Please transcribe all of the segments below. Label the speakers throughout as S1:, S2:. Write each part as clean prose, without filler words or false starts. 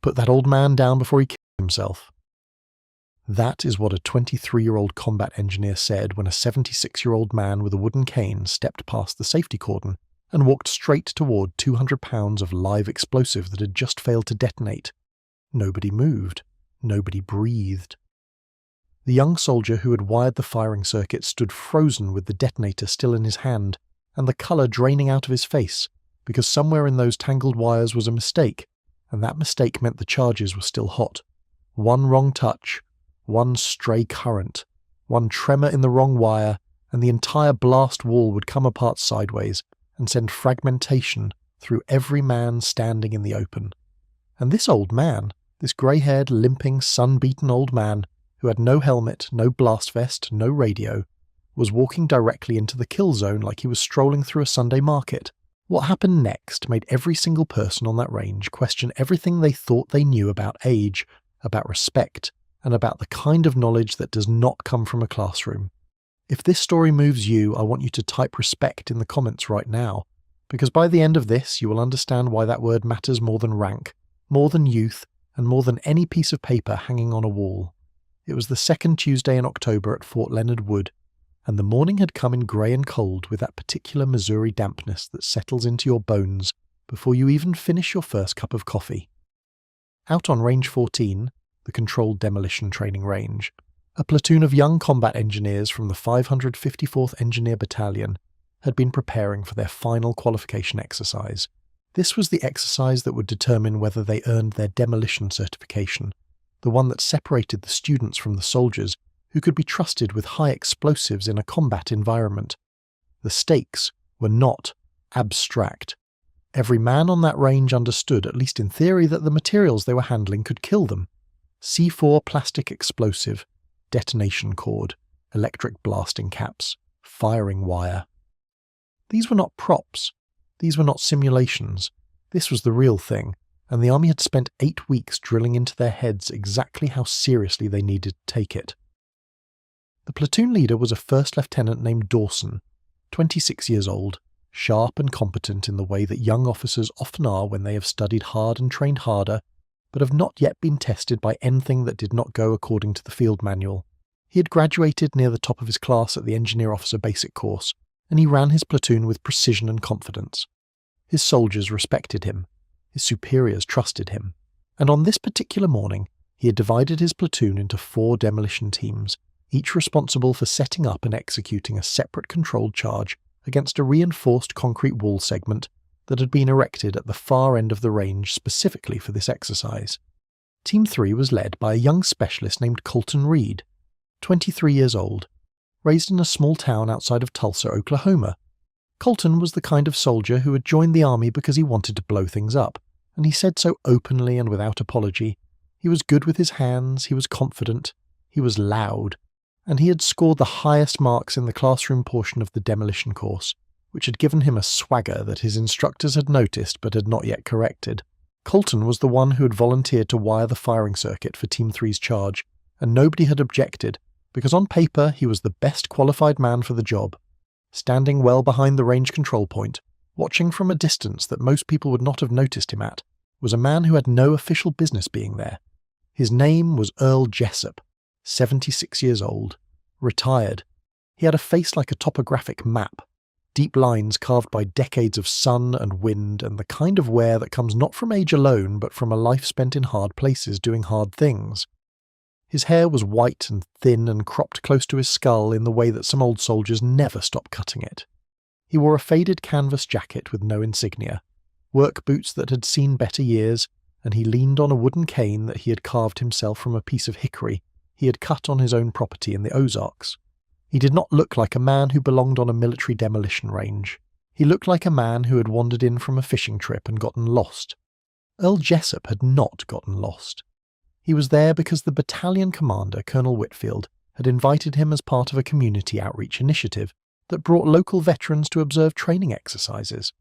S1: Put that old man down before he killed himself. That is what a 23-year-old combat engineer said when a 76-year-old man with a wooden cane stepped past the safety cordon and walked straight toward 200 pounds of live explosive that had just failed to detonate. Nobody moved. Nobody breathed. The young soldier who had wired the firing circuit stood frozen with the detonator still in his hand and the colour draining out of his face, because somewhere in those tangled wires was a mistake, and that mistake meant the charges were still hot. One wrong touch, one stray current, one tremor in the wrong wire, and the entire blast wall would come apart sideways and send fragmentation through every man standing in the open. And this old man, this grey-haired, limping, sun-beaten old man, who had no helmet, no blast vest, no radio, was walking directly into the kill zone like he was strolling through a Sunday market. What happened next made every single person on that range question everything they thought they knew about age, about respect, and about the kind of knowledge that does not come from a classroom. If this story moves you, I want you to type respect in the comments right now, because by the end of this you will understand why that word matters more than rank, more than youth, and more than any piece of paper hanging on a wall. It was the second Tuesday in October at Fort Leonard Wood, and the morning had come in grey and cold with that particular Missouri dampness that settles into your bones before you even finish your first cup of coffee. Out on Range 14, the controlled demolition training range, a platoon of young combat engineers from the 554th Engineer Battalion had been preparing for their final qualification exercise. This was the exercise that would determine whether they earned their demolition certification, the one that separated the students from the soldiers who could be trusted with high explosives in a combat environment. The stakes were not abstract. Every man on that range understood, at least in theory, that the materials they were handling could kill them. C4 plastic explosive, detonation cord, electric blasting caps, firing wire. These were not props. These were not simulations. This was the real thing, and the army had spent 8 weeks drilling into their heads exactly how seriously they needed to take it. The platoon leader was a first lieutenant named Dawson, 26 years old, sharp and competent in the way that young officers often are when they have studied hard and trained harder, but have not yet been tested by anything that did not go according to the field manual. He had graduated near the top of his class at the Engineer Officer Basic course, and he ran his platoon with precision and confidence. His soldiers respected him. His superiors trusted him. And on this particular morning, he had divided his platoon into 4 demolition teams, each responsible for setting up and executing a separate controlled charge against a reinforced concrete wall segment that had been erected at the far end of the range specifically for this exercise. Team 3 was led by a young specialist named Colton Reed, 23 years old, raised in a small town outside of Tulsa, Oklahoma. Colton was the kind of soldier who had joined the army because he wanted to blow things up, and he said so openly and without apology. He was good with his hands, he was confident, he was loud, and he had scored the highest marks in the classroom portion of the demolition course, which had given him a swagger that his instructors had noticed but had not yet corrected. Colton was the one who had volunteered to wire the firing circuit for Team 3's charge, and nobody had objected, because on paper he was the best qualified man for the job. Standing well behind the range control point, watching from a distance that most people would not have noticed him at, was a man who had no official business being there. His name was Earl Jessup, 76 years old, retired. He had a face like a topographic map, deep lines carved by decades of sun and wind and the kind of wear that comes not from age alone but from a life spent in hard places doing hard things. His hair was white and thin and cropped close to his skull in the way that some old soldiers never stop cutting it. He wore a faded canvas jacket with no insignia, work boots that had seen better years, and he leaned on a wooden cane that he had carved himself from a piece of hickory he had cut on his own property in the Ozarks. He did not look like a man who belonged on a military demolition range. He looked like a man who had wandered in from a fishing trip and gotten lost. Earl Jessup had not gotten lost. He was there because the battalion commander, Colonel Whitfield, had invited him as part of a community outreach initiative that brought local veterans to observe training exercises.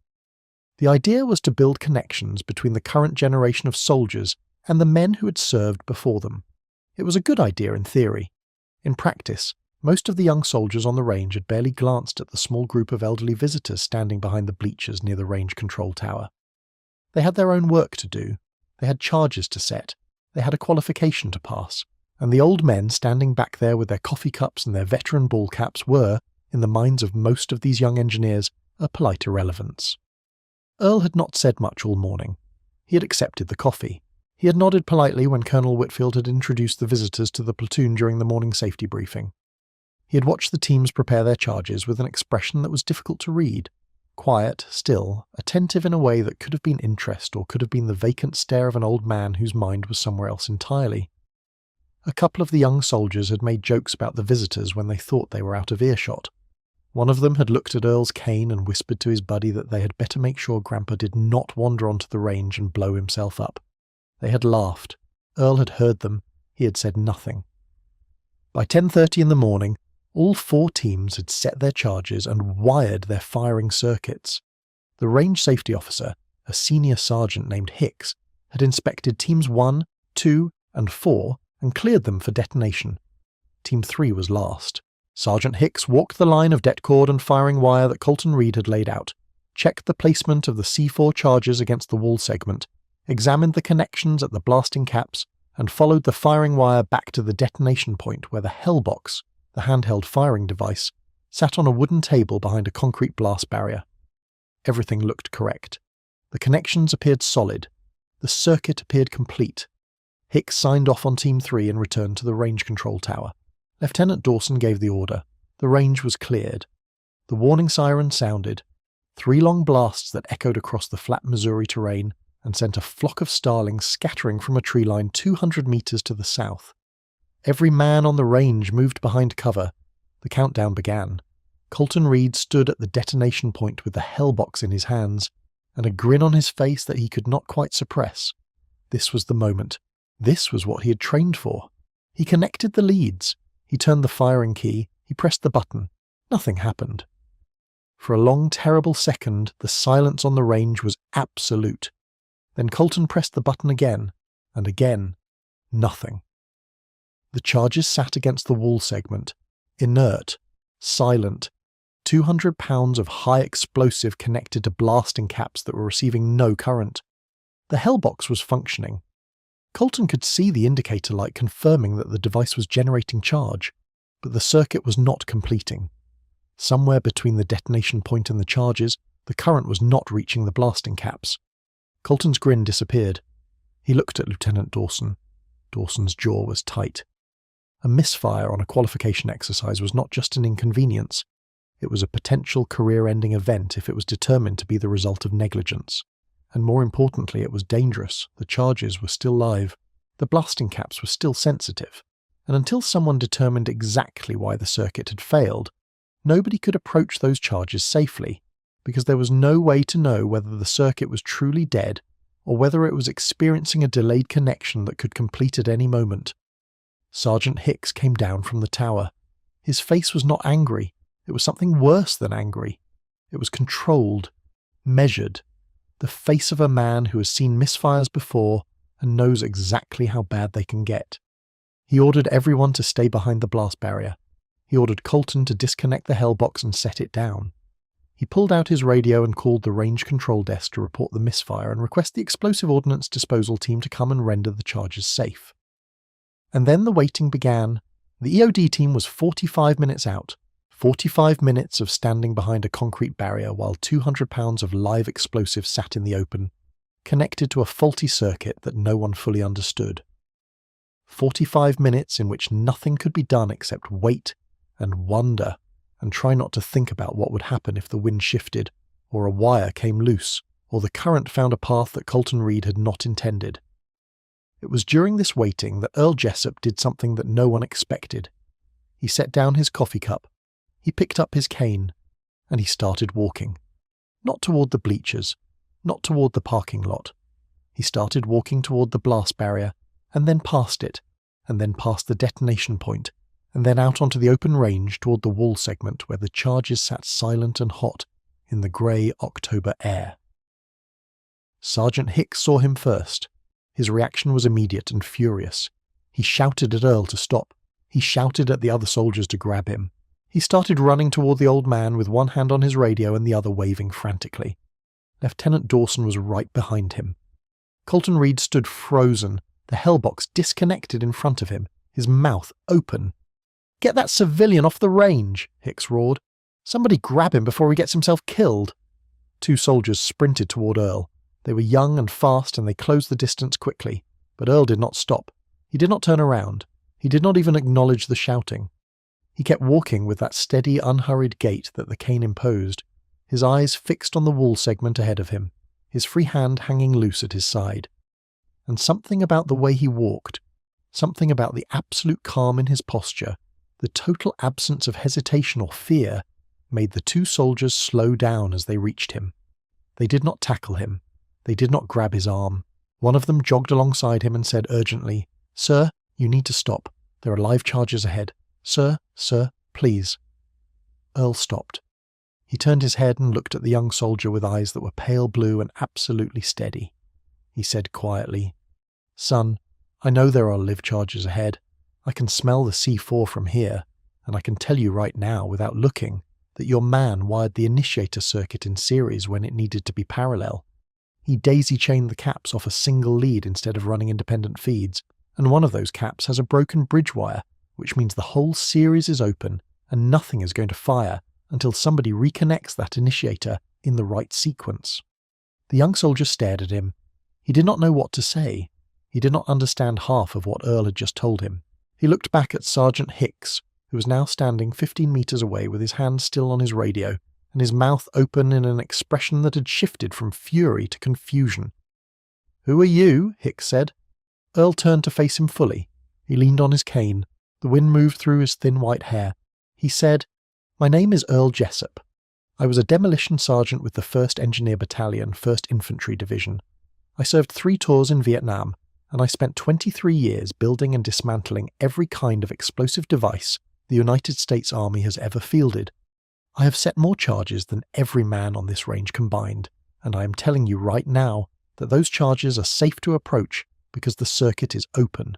S1: The idea was to build connections between the current generation of soldiers and the men who had served before them. It was a good idea in theory. In practice, most of the young soldiers on the range had barely glanced at the small group of elderly visitors standing behind the bleachers near the range control tower. They had their own work to do. They had charges to set. They had a qualification to pass. And the old men standing back there with their coffee cups and their veteran ball caps were, in the minds of most of these young engineers, a polite irrelevance. Earl had not said much all morning. He had accepted the coffee. He had nodded politely when Colonel Whitfield had introduced the visitors to the platoon during the morning safety briefing. He had watched the teams prepare their charges with an expression that was difficult to read. Quiet, still, attentive in a way that could have been interest or could have been the vacant stare of an old man whose mind was somewhere else entirely. A couple of the young soldiers had made jokes about the visitors when they thought they were out of earshot. One of them had looked at Earl's cane and whispered to his buddy that they had better make sure Grandpa did not wander onto the range and blow himself up. They had laughed. Earl had heard them. He had said nothing. By 10:30 in the morning, all 4 teams had set their charges and wired their firing circuits. The range safety officer, a senior sergeant named Hicks, had inspected teams 1, 2, and 4 and cleared them for detonation. Team 3 was last. Sergeant Hicks walked the line of det cord and firing wire that Colton Reed had laid out, checked the placement of the C4 charges against the wall segment, examined the connections at the blasting caps, and followed the firing wire back to the detonation point where the Hellbox, the handheld firing device, sat on a wooden table behind a concrete blast barrier. Everything looked correct. The connections appeared solid. The circuit appeared complete. Hicks signed off on Team 3 and returned to the range control tower. Lieutenant Dawson gave the order. The range was cleared. The warning siren sounded. 3 long blasts that echoed across the flat Missouri terrain and sent a flock of starlings scattering from a tree line 200 meters to the south. Every man on the range moved behind cover. The countdown began. Colton Reed stood at the detonation point with the Hellbox in his hands, and a grin on his face that he could not quite suppress. This was the moment. This was what he had trained for. He connected the leads. He turned the firing key. He pressed the button. Nothing happened. For a long, terrible second, the silence on the range was absolute. Then Colton pressed the button again, and again. Nothing. The charges sat against the wall segment, inert, silent, 200 pounds of high explosive connected to blasting caps that were receiving no current. The Hellbox was functioning. Colton could see the indicator light confirming that the device was generating charge, but the circuit was not completing. Somewhere between the detonation point and the charges, the current was not reaching the blasting caps. Colton's grin disappeared. He looked at Lieutenant Dawson. Dawson's jaw was tight. A misfire on a qualification exercise was not just an inconvenience. It was a potential career-ending event if it was determined to be the result of negligence. And more importantly, it was dangerous. The charges were still live. The blasting caps were still sensitive. And until someone determined exactly why the circuit had failed, nobody could approach those charges safely, because there was no way to know whether the circuit was truly dead or whether it was experiencing a delayed connection that could complete at any moment. Sergeant Hicks came down from the tower. His face was not angry. It was something worse than angry. It was controlled, measured, the face of a man who has seen misfires before and knows exactly how bad they can get. He ordered everyone to stay behind the blast barrier. He ordered Colton to disconnect the Hellbox and set it down. He pulled out his radio and called the range control desk to report the misfire and request the explosive ordnance disposal team to come and render the charges safe. And then the waiting began. The EOD team was 45 minutes out. 45 minutes of standing behind a concrete barrier while 200 pounds of live explosives sat in the open, connected to a faulty circuit that no one fully understood. 45 minutes in which nothing could be done except wait and wonder and try not to think about what would happen if the wind shifted, or a wire came loose, or the current found a path that Colton Reed had not intended. It was during this waiting that Earl Jessup did something that no one expected. He set down his coffee cup, he picked up his cane, and he started walking. Not toward the bleachers, not toward the parking lot. He started walking toward the blast barrier, and then past it, and then past the detonation point, and then out onto the open range toward the wall segment where the charges sat silent and hot in the grey October air. Sergeant Hicks saw him first. His reaction was immediate and furious. He shouted at Earl to stop. He shouted at the other soldiers to grab him. He started running toward the old man with one hand on his radio and the other waving frantically. Lieutenant Dawson was right behind him. Colton Reed stood frozen, the hellbox disconnected in front of him, his mouth open. "Get that civilian off the range," Hicks roared. "Somebody grab him before he gets himself killed." Two soldiers sprinted toward Earl. They were young and fast, and they closed the distance quickly. But Earl did not stop. He did not turn around. He did not even acknowledge the shouting. He kept walking with that steady, unhurried gait that the cane imposed, his eyes fixed on the wall segment ahead of him, his free hand hanging loose at his side. And something about the way he walked, something about the absolute calm in his posture, the total absence of hesitation or fear, made the two soldiers slow down as they reached him. They did not tackle him. They did not grab his arm. One of them jogged alongside him and said urgently, "Sir, you need to stop. There are live charges ahead. Sir, please." Earl stopped. He turned his head and looked at the young soldier with eyes that were pale blue and absolutely steady. He said quietly, "Son, I know there are live charges ahead. I can smell the C4 from here, and I can tell you right now, without looking, that your man wired the initiator circuit in series when it needed to be parallel. He daisy-chained the caps off a single lead instead of running independent feeds, and one of those caps has a broken bridge wire, which means the whole series is open and nothing is going to fire until somebody reconnects that initiator in the right sequence." The young soldier stared at him. He did not know what to say. He did not understand half of what Earl had just told him. He looked back at Sergeant Hicks, who was now standing 15 meters away with his hand still on his radio, and his mouth open in an expression that had shifted from fury to confusion. "Who are you?" Hicks said. Earl turned to face him fully. He leaned on his cane. The wind moved through his thin white hair. He said, "My name is Earl Jessup. I was a demolition sergeant with the 1st Engineer Battalion, 1st Infantry Division. I served 3 tours in Vietnam, and I spent 23 years building and dismantling every kind of explosive device the United States Army has ever fielded. I have set more charges than every man on this range combined, and I am telling you right now that those charges are safe to approach because the circuit is open.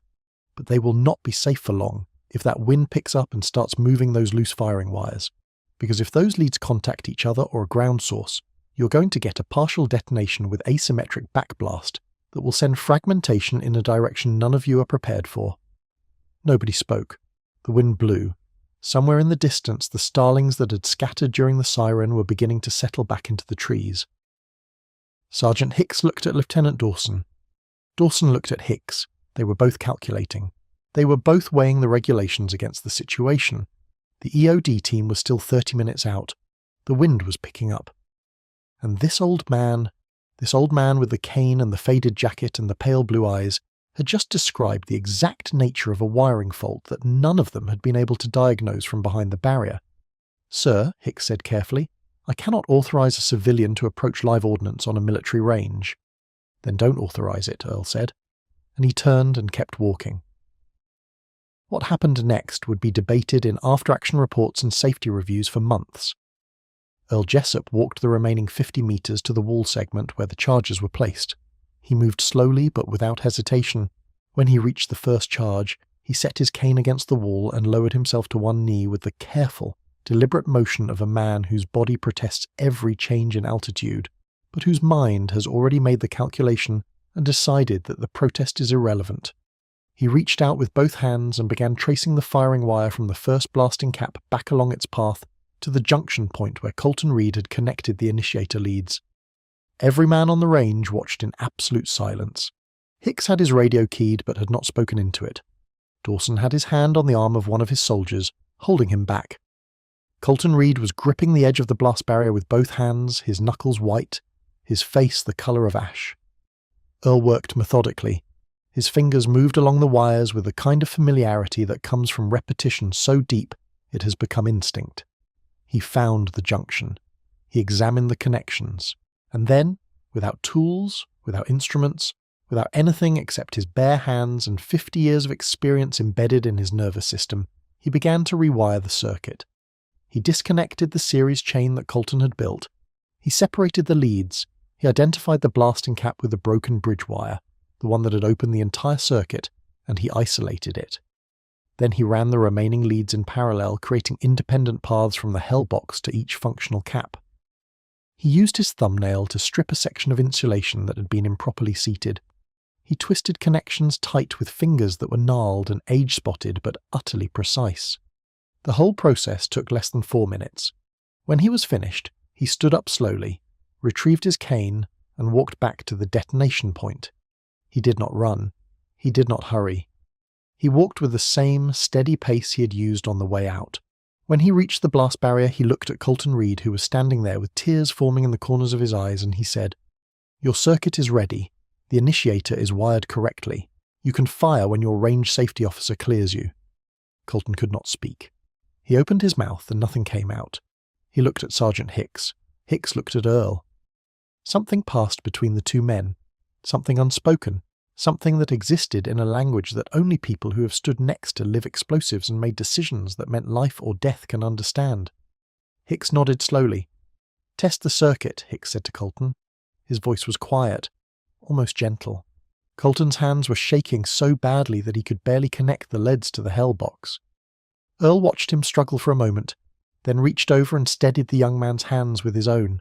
S1: But they will not be safe for long if that wind picks up and starts moving those loose firing wires. Because if those leads contact each other or a ground source, you're going to get a partial detonation with asymmetric backblast that will send fragmentation in a direction none of you are prepared for." Nobody spoke. The wind blew. Somewhere in the distance, the starlings that had scattered during the siren were beginning to settle back into the trees. Sergeant Hicks looked at Lieutenant Dawson. Dawson looked at Hicks. They were both calculating. They were both weighing the regulations against the situation. The EOD team was still 30 minutes out. The wind was picking up. And this old man with the cane and the faded jacket and the pale blue eyes, had just described the exact nature of a wiring fault that none of them had been able to diagnose from behind the barrier. "Sir," Hicks said carefully, "I cannot authorize a civilian to approach live ordnance on a military range." "Then don't authorize it," Earl said. And he turned and kept walking. What happened next would be debated in after-action reports and safety reviews for months. Earl Jessup walked the remaining 50 meters to the wall segment where the charges were placed. He moved slowly but without hesitation. When he reached the first charge, he set his cane against the wall and lowered himself to one knee with the careful, deliberate motion of a man whose body protests every change in altitude, but whose mind has already made the calculation and decided that the protest is irrelevant. He reached out with both hands and began tracing the firing wire from the first blasting cap back along its path to the junction point where Colton Reed had connected the initiator leads. Every man on the range watched in absolute silence. Hicks had his radio keyed but had not spoken into it. Dawson had his hand on the arm of one of his soldiers, holding him back. Colton Reed was gripping the edge of the blast barrier with both hands, his knuckles white, his face the colour of ash. Earl worked methodically. His fingers moved along the wires with the kind of familiarity that comes from repetition so deep it has become instinct. He found the junction. He examined the connections. And then, without tools, without instruments, without anything except his bare hands and 50 years of experience embedded in his nervous system, he began to rewire the circuit. He disconnected the series chain that Colton had built. He separated the leads. He identified the blasting cap with the broken bridge wire, the one that had opened the entire circuit, and he isolated it. Then he ran the remaining leads in parallel, creating independent paths from the hell box to each functional cap. He used his thumbnail to strip a section of insulation that had been improperly seated, He twisted connections tight with fingers that were gnarled and age-spotted but utterly precise. The whole process took less than 4 minutes. When he was finished, he stood up slowly, retrieved his cane, and walked back to the detonation point. He did not run. He did not hurry. He walked with the same steady pace he had used on the way out. When he reached the blast barrier, he looked at Colton Reed, who was standing there with tears forming in the corners of his eyes, and he said, "Your circuit is ready. The initiator is wired correctly. You can fire when your range safety officer clears you." Colton could not speak. He opened his mouth and nothing came out. He looked at Sergeant Hicks. Hicks looked at Earl. Something passed between the two men. Something unspoken. Something that existed in a language that only people who have stood next to live explosives and made decisions that meant life or death can understand. Hicks nodded slowly. "Test the circuit," Hicks said to Colton. His voice was quiet, almost gentle. Colton's hands were shaking so badly that he could barely connect the leads to the hell box. Earl watched him struggle for a moment, then reached over and steadied the young man's hands with his own.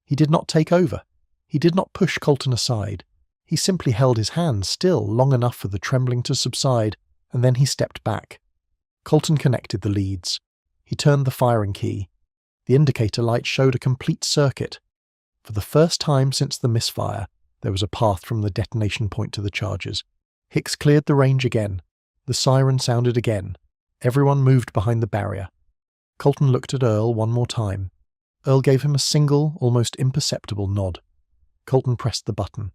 S1: He did not take over. He did not push Colton aside. He simply held his hand still long enough for the trembling to subside, and then he stepped back. Colton connected the leads. He turned the firing key. The indicator light showed a complete circuit. For the first time since the misfire, there was a path from the detonation point to the charges. Hicks cleared the range again. The siren sounded again. Everyone moved behind the barrier. Colton looked at Earl one more time. Earl gave him a single, almost imperceptible nod. Colton pressed the button.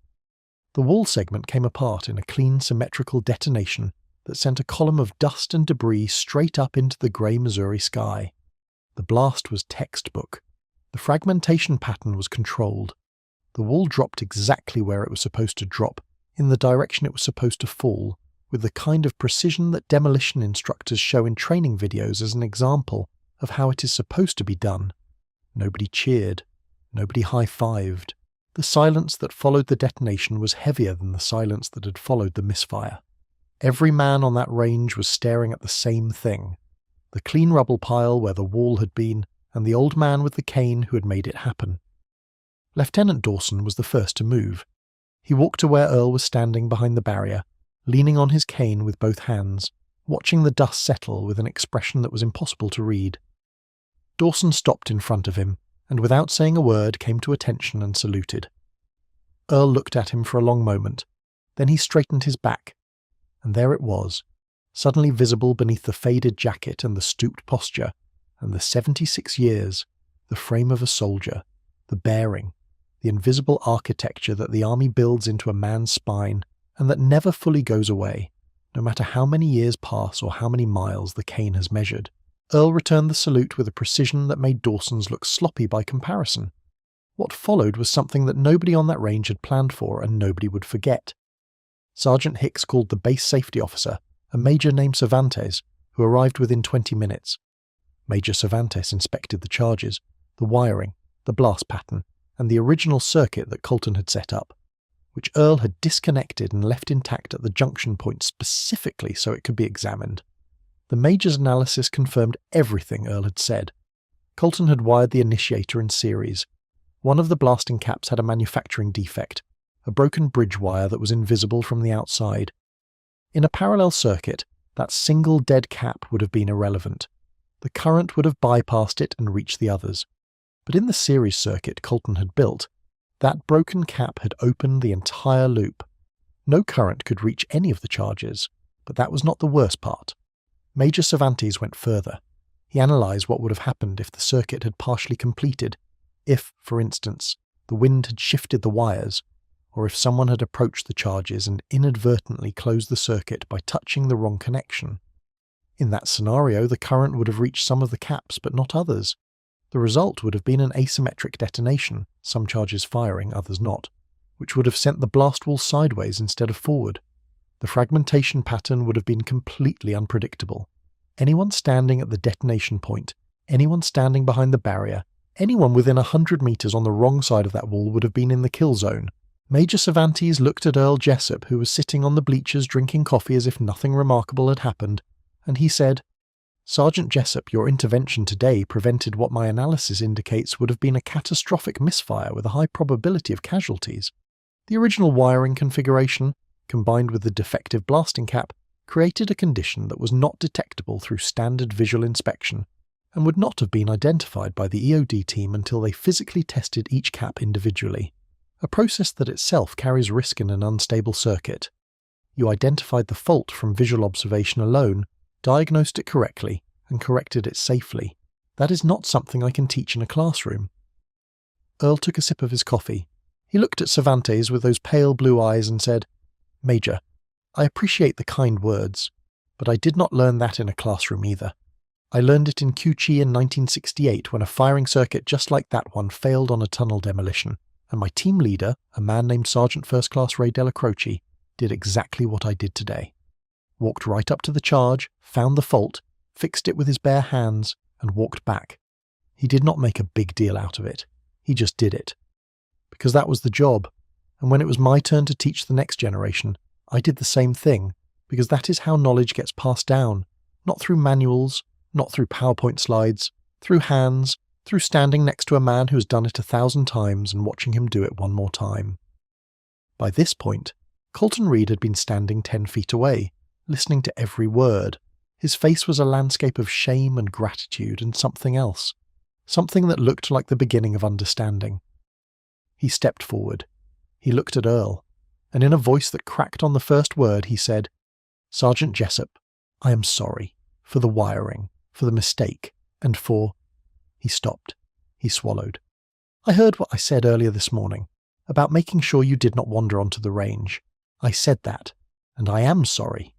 S1: The wall segment came apart in a clean, symmetrical detonation that sent a column of dust and debris straight up into the grey Missouri sky. The blast was textbook. The fragmentation pattern was controlled. The wall dropped exactly where it was supposed to drop, in the direction it was supposed to fall, with the kind of precision that demolition instructors show in training videos as an example of how it is supposed to be done. Nobody cheered. Nobody high-fived. The silence that followed the detonation was heavier than the silence that had followed the misfire. Every man on that range was staring at the same thing. The clean rubble pile where the wall had been, and the old man with the cane who had made it happen. Lieutenant Dawson was the first to move. He walked to where Earl was standing behind the barrier, leaning on his cane with both hands, watching the dust settle with an expression that was impossible to read. Dawson stopped in front of him, and without saying a word came to attention and saluted. Earl looked at him for a long moment. Then he straightened his back, and there it was, suddenly visible beneath the faded jacket and the stooped posture, and the 76 years, the frame of a soldier, the bearing, the invisible architecture that the army builds into a man's spine and that never fully goes away, no matter how many years pass or how many miles the cane has measured. Earl returned the salute with a precision that made Dawson's look sloppy by comparison. What followed was something that nobody on that range had planned for and nobody would forget. Sergeant Hicks called the base safety officer, a major named Cervantes, who arrived within 20 minutes. Major Cervantes inspected the charges, the wiring, the blast pattern, and the original circuit that Colton had set up, which Earl had disconnected and left intact at the junction point specifically so it could be examined. The Major's analysis confirmed everything Earl had said. Colton had wired the initiator in series. One of the blasting caps had a manufacturing defect, a broken bridge wire that was invisible from the outside. In a parallel circuit, that single dead cap would have been irrelevant. The current would have bypassed it and reached the others. But in the series circuit Colton had built, that broken cap had opened the entire loop. No current could reach any of the charges, but that was not the worst part. Major Cervantes went further. He analysed what would have happened if the circuit had partially completed, if, for instance, the wind had shifted the wires, or if someone had approached the charges and inadvertently closed the circuit by touching the wrong connection. In that scenario, the current would have reached some of the caps but not others. The result would have been an asymmetric detonation, some charges firing, others not, which would have sent the blast wall sideways instead of forward. The fragmentation pattern would have been completely unpredictable. Anyone standing at the detonation point, anyone standing behind the barrier, anyone within 100 meters on the wrong side of that wall would have been in the kill zone. Major Cervantes looked at Earl Jessup, who was sitting on the bleachers drinking coffee as if nothing remarkable had happened, and he said, "Sergeant Jessup, your intervention today prevented what my analysis indicates would have been a catastrophic misfire with a high probability of casualties. The original wiring configuration, combined with the defective blasting cap, created a condition that was not detectable through standard visual inspection and would not have been identified by the EOD team until they physically tested each cap individually, a process that itself carries risk in an unstable circuit. You identified the fault from visual observation alone, diagnosed it correctly, and corrected it safely. That is not something I can teach in a classroom. Earl took a sip of his coffee. He looked at Cervantes with those pale blue eyes and said, "Major, I appreciate the kind words, but I did not learn that in a classroom either. I learned it in QC in 1968 when a firing circuit just like that one failed on a tunnel demolition, and my team leader, a man named Sergeant First Class Ray Della Croce, did exactly what I did today. Walked right up to the charge, found the fault, fixed it with his bare hands, and walked back. He did not make a big deal out of it. He just did it. Because that was the job, and when it was my turn to teach the next generation, I did the same thing, because that is how knowledge gets passed down, not through manuals, not through PowerPoint slides, through hands, through standing next to a man who has done it 1,000 times and watching him do it one more time." By this point, Colton Reed had been standing 10 feet away, listening to every word. His face was a landscape of shame and gratitude and something else, something that looked like the beginning of understanding. He stepped forward. He looked at Earl, and in a voice that cracked on the first word, he said, "Sergeant Jessup, I am sorry for the wiring, for the mistake, and for—" He stopped. He swallowed. "I heard what I said earlier this morning, about making sure you did not wander onto the range. I said that, and I am sorry."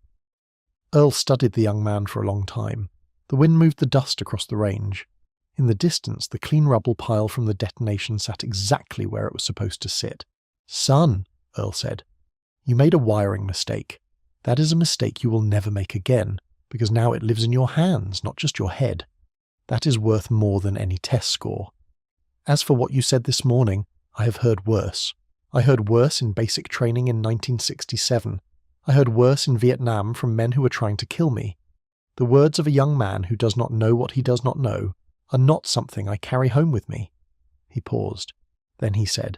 S1: Earl studied the young man for a long time. The wind moved the dust across the range. In the distance, the clean rubble pile from the detonation sat exactly where it was supposed to sit. "Son," Earl said, "you made a wiring mistake. That is a mistake you will never make again, because now it lives in your hands, not just your head. That is worth more than any test score. As for what you said this morning, I have heard worse. I heard worse in basic training in 1967. I heard worse in Vietnam from men who were trying to kill me. The words of a young man who does not know what he does not know are not something I carry home with me." He paused. Then he said,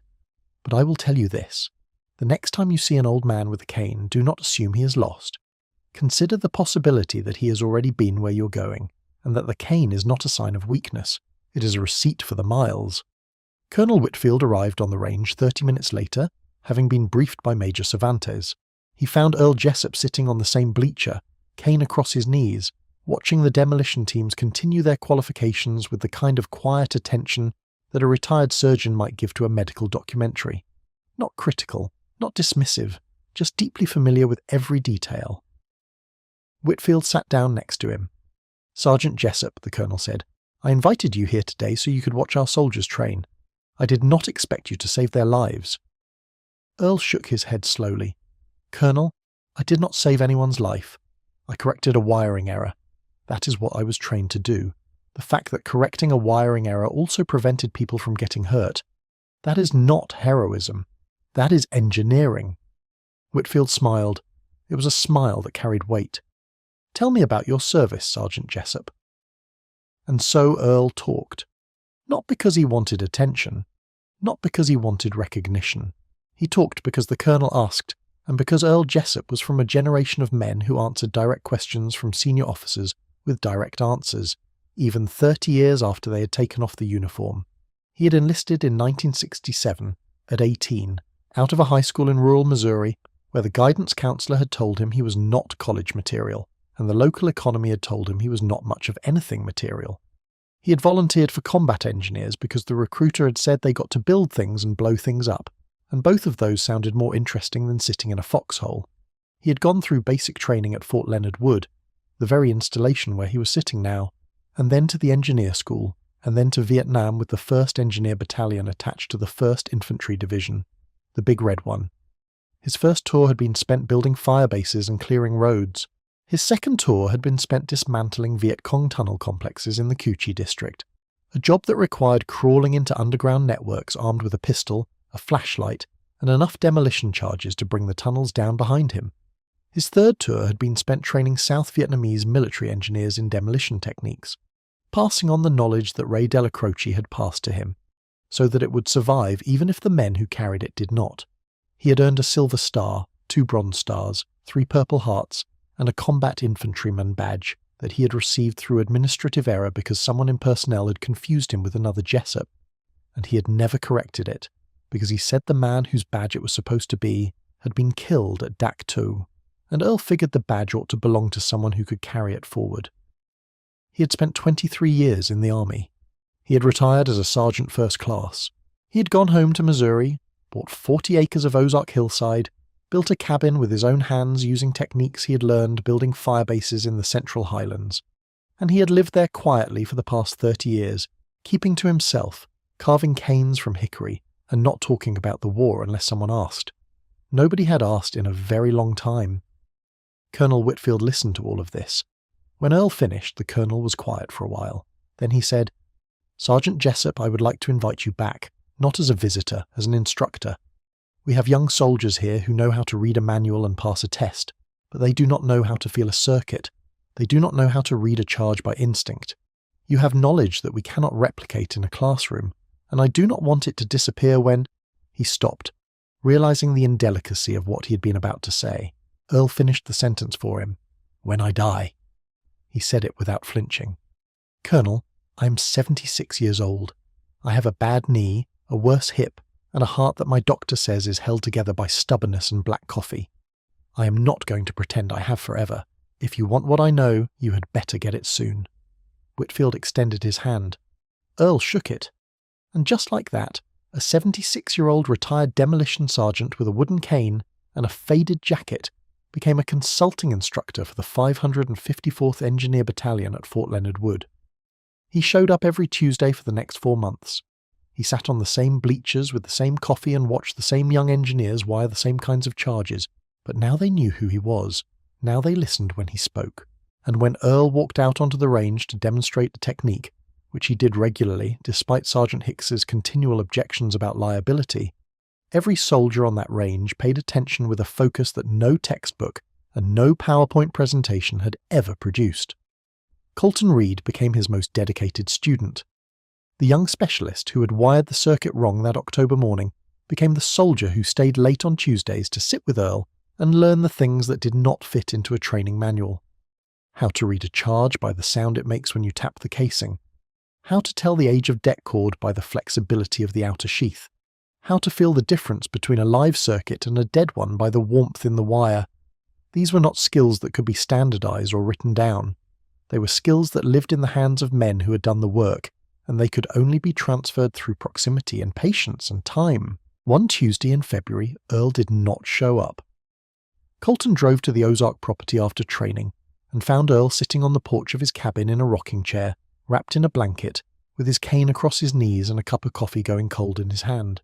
S1: "But I will tell you this. The next time you see an old man with a cane, do not assume he is lost. Consider the possibility that he has already been where you're going, and that the cane is not a sign of weakness. It is a receipt for the miles." Colonel Whitfield arrived on the range 30 minutes later, having been briefed by Major Cervantes. He found Earl Jessup sitting on the same bleacher, cane across his knees, watching the demolition teams continue their qualifications with the kind of quiet attention that a retired surgeon might give to a medical documentary. Not critical, not dismissive, just deeply familiar with every detail. Whitfield sat down next to him. "Sergeant Jessup," the colonel said, "I invited you here today so you could watch our soldiers train. I did not expect you to save their lives." Earl shook his head slowly. "Colonel, I did not save anyone's life. I corrected a wiring error. That is what I was trained to do. The fact that correcting a wiring error also prevented people from getting hurt. That is not heroism. That is engineering." Whitfield smiled. It was a smile that carried weight. "Tell me about your service, Sergeant Jessup." And so Earl talked. Not because he wanted attention. Not because he wanted recognition. He talked because the colonel asked, and because Earl Jessup was from a generation of men who answered direct questions from senior officers with direct answers, even 30 years after they had taken off the uniform. He had enlisted in 1967, at 18, out of a high school in rural Missouri, where the guidance counselor had told him he was not college material, and the local economy had told him he was not much of anything material. He had volunteered for combat engineers because the recruiter had said they got to build things and blow things up, and both of those sounded more interesting than sitting in a foxhole. He had gone through basic training at Fort Leonard Wood, the very installation where he was sitting now, and then to the engineer school, and then to Vietnam with the 1st Engineer Battalion attached to the 1st Infantry Division, the big red one. His first tour had been spent building fire bases and clearing roads. His second tour had been spent dismantling Viet Cong tunnel complexes in the Cu Chi district, a job that required crawling into underground networks armed with a pistol, a flashlight, and enough demolition charges to bring the tunnels down behind him. His third tour had been spent training South Vietnamese military engineers in demolition techniques, passing on the knowledge that Ray Della Croce had passed to him, so that it would survive even if the men who carried it did not. He had earned a Silver Star, 2 bronze stars, 3 purple hearts, and a combat infantryman badge that he had received through administrative error because someone in personnel had confused him with another Jessup, and he had never corrected it, because he said the man whose badge it was supposed to be had been killed at Dak 2, and Earl figured the badge ought to belong to someone who could carry it forward. He had spent 23 years in the army. He had retired as a sergeant first class. He had gone home to Missouri, bought 40 acres of Ozark hillside, built a cabin with his own hands using techniques he had learned building fire bases in the Central Highlands, and he had lived there quietly for the past 30 years, keeping to himself, carving canes from hickory, and not talking about the war unless someone asked. Nobody had asked in a very long time. Colonel Whitfield listened to all of this. When Earl finished, the colonel was quiet for a while. Then he said, "Sergeant Jessup, I would like to invite you back, not as a visitor, as an instructor. We have young soldiers here who know how to read a manual and pass a test, but they do not know how to feel a circuit. They do not know how to read a charge by instinct. You have knowledge that we cannot replicate in a classroom, and I do not want it to disappear when—" He stopped, realizing the indelicacy of what he had been about to say. Earl finished the sentence for him. "When I die." He said it without flinching. "Colonel, I am 76 years old. I have a bad knee, a worse hip, and a heart that my doctor says is held together by stubbornness and black coffee. I am not going to pretend I have forever. If you want what I know, you had better get it soon." Whitfield extended his hand. Earl shook it. And just like that, a 76-year-old retired demolition sergeant with a wooden cane and a faded jacket became a consulting instructor for the 554th Engineer Battalion at Fort Leonard Wood. He showed up every Tuesday for the next 4 months. He sat on the same bleachers with the same coffee and watched the same young engineers wire the same kinds of charges, but now they knew who he was. Now they listened when he spoke. And when Earl walked out onto the range to demonstrate the technique, which he did regularly despite Sergeant Hicks's continual objections about liability, every soldier on that range paid attention with a focus that no textbook and no PowerPoint presentation had ever produced. Colton Reed became his most dedicated student. The young specialist who had wired the circuit wrong that October morning became the soldier who stayed late on Tuesdays to sit with Earl and learn the things that did not fit into a training manual. How to read a charge by the sound it makes when you tap the casing. How to tell the age of deck cord by the flexibility of the outer sheath. How to feel the difference between a live circuit and a dead one by the warmth in the wire. These were not skills that could be standardized or written down. They were skills that lived in the hands of men who had done the work, and they could only be transferred through proximity and patience and time. One Tuesday in February, Earl did not show up. Colton drove to the Ozark property after training and found Earl sitting on the porch of his cabin in a rocking chair, wrapped in a blanket, with his cane across his knees and a cup of coffee going cold in his hand.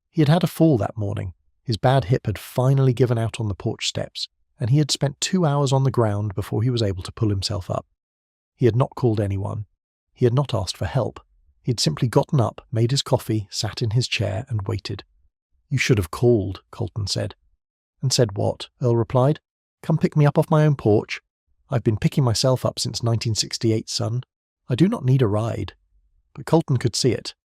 S1: He had had a fall that morning. His bad hip had finally given out on the porch steps, and he had spent 2 hours on the ground before he was able to pull himself up. He had not called anyone. He had not asked for help. He had simply gotten up, made his coffee, sat in his chair, and waited. "You should have called," Colton said. "And said what?" Earl replied. "Come pick me up off my own porch. I've been picking myself up since 1968, son. I do not need a ride." But Colton could see it.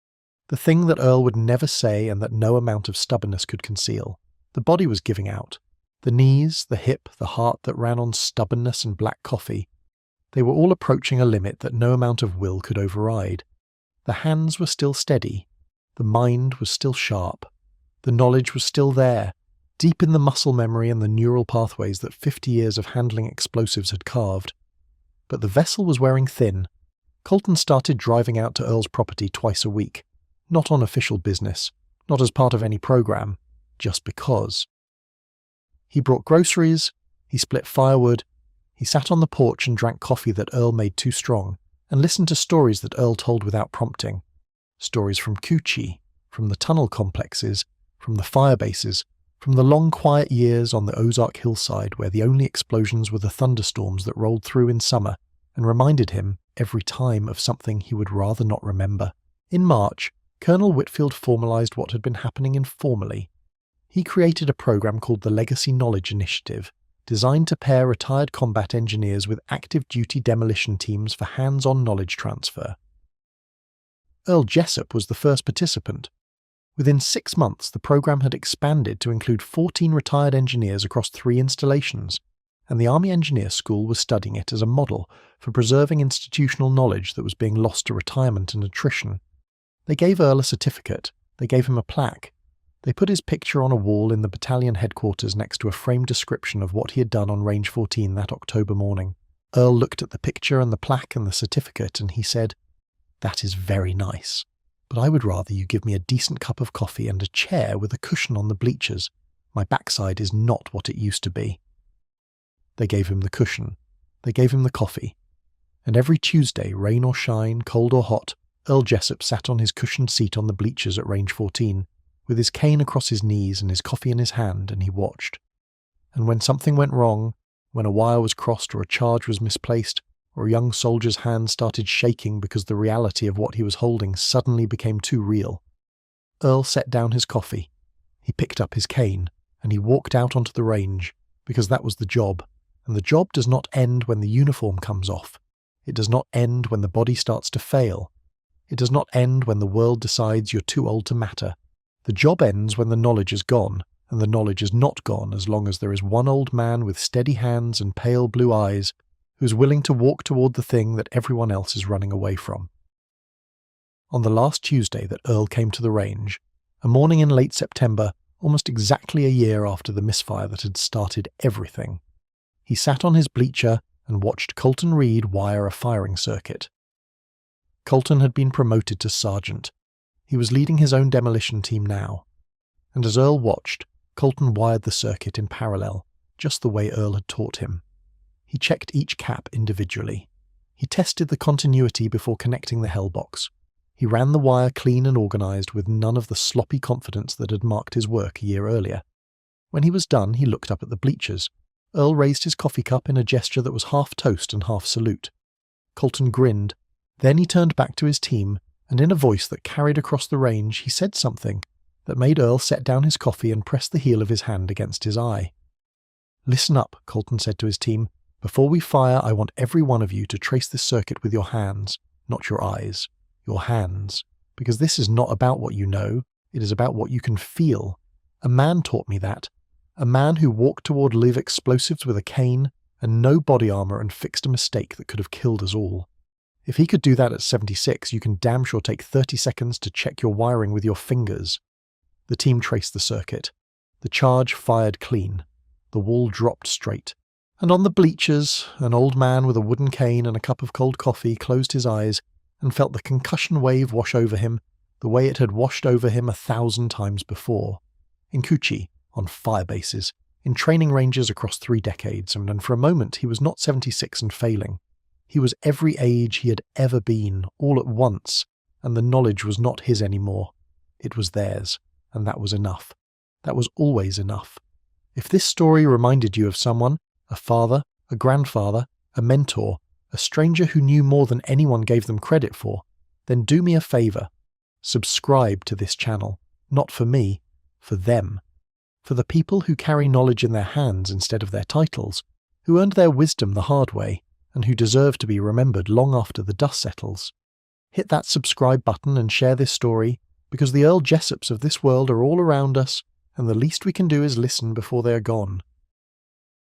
S1: The thing that Earl would never say and that no amount of stubbornness could conceal. The body was giving out. The knees, the hip, the heart that ran on stubbornness and black coffee. They were all approaching a limit that no amount of will could override. The hands were still steady. The mind was still sharp. The knowledge was still there, deep in the muscle memory and the neural pathways that 50 years of handling explosives had carved. But the vessel was wearing thin. Colton started driving out to Earl's property twice a week. Not on official business, not as part of any program, just because. He brought groceries, he split firewood, he sat on the porch and drank coffee that Earl made too strong, and listened to stories that Earl told without prompting. Stories from Coochie, from the tunnel complexes, from the fire bases, from the long quiet years on the Ozark hillside where the only explosions were the thunderstorms that rolled through in summer and reminded him, every time, of something he would rather not remember. In March, Colonel Whitfield formalized what had been happening informally. He created a program called the Legacy Knowledge Initiative, designed to pair retired combat engineers with active duty demolition teams for hands-on knowledge transfer. Earl Jessup was the first participant. Within 6 months, the program had expanded to include 14 retired engineers across 3 installations, and the Army Engineer School was studying it as a model for preserving institutional knowledge that was being lost to retirement and attrition. They gave Earl a certificate, they gave him a plaque, they put his picture on a wall in the battalion headquarters next to a framed description of what he had done on Range 14 that October morning. Earl looked at the picture and the plaque and the certificate, and he said, "That is very nice, but I would rather you give me a decent cup of coffee and a chair with a cushion on the bleachers. My backside is not what it used to be." They gave him the cushion. They gave him the coffee. And every Tuesday, rain or shine, cold or hot, Earl Jessup sat on his cushioned seat on the bleachers at Range 14, with his cane across his knees and his coffee in his hand, and he watched. And when something went wrong, when a wire was crossed or a charge was misplaced, or a young soldier's hand started shaking because the reality of what he was holding suddenly became too real, Earl set down his coffee, he picked up his cane, and he walked out onto the range, because that was the job, and the job does not end when the uniform comes off. It does not end when the body starts to fail. It does not end when the world decides you're too old to matter. The job ends when the knowledge is gone, and the knowledge is not gone as long as there is one old man with steady hands and pale blue eyes who's willing to walk toward the thing that everyone else is running away from. On the last Tuesday that Earl came to the range, a morning in late September, almost exactly a year after the misfire that had started everything, he sat on his bleacher and watched Colton Reed wire a firing circuit. Colton had been promoted to sergeant. He was leading his own demolition team now. And as Earl watched, Colton wired the circuit in parallel, just the way Earl had taught him. He checked each cap individually. He tested the continuity before connecting the hellbox. He ran the wire clean and organised with none of the sloppy confidence that had marked his work a year earlier. When he was done, he looked up at the bleachers. Earl raised his coffee cup in a gesture that was half toast and half salute. Colton grinned. Then he turned back to his team, and in a voice that carried across the range, he said something that made Earl set down his coffee and press the heel of his hand against his eye. "Listen up," Colton said to his team. "Before we fire, I want every one of you to trace this circuit with your hands, not your eyes, your hands, because this is not about what you know, it is about what you can feel. A man taught me that. A man who walked toward live explosives with a cane and no body armor and fixed a mistake that could have killed us all. If he could do that at 76, you can damn sure take 30 seconds to check your wiring with your fingers." The team traced the circuit. The charge fired clean. The wall dropped straight. And on the bleachers, an old man with a wooden cane and a cup of cold coffee closed his eyes and felt the concussion wave wash over him the way it had washed over him 1,000 times before. In Kuchi, on fire bases, in training ranges across 3 decades, and for a moment he was not 76 and failing. He was every age he had ever been, all at once, and the knowledge was not his anymore. It was theirs, and that was enough. That was always enough. If this story reminded you of someone, a father, a grandfather, a mentor, a stranger who knew more than anyone gave them credit for, then do me a favour. Subscribe to this channel, not for me, for them. For the people who carry knowledge in their hands instead of their titles, who earned their wisdom the hard way, and who deserve to be remembered long after the dust settles. Hit that subscribe button and share this story, because the Earl Jessups of this world are all around us, and the least we can do is listen before they are gone.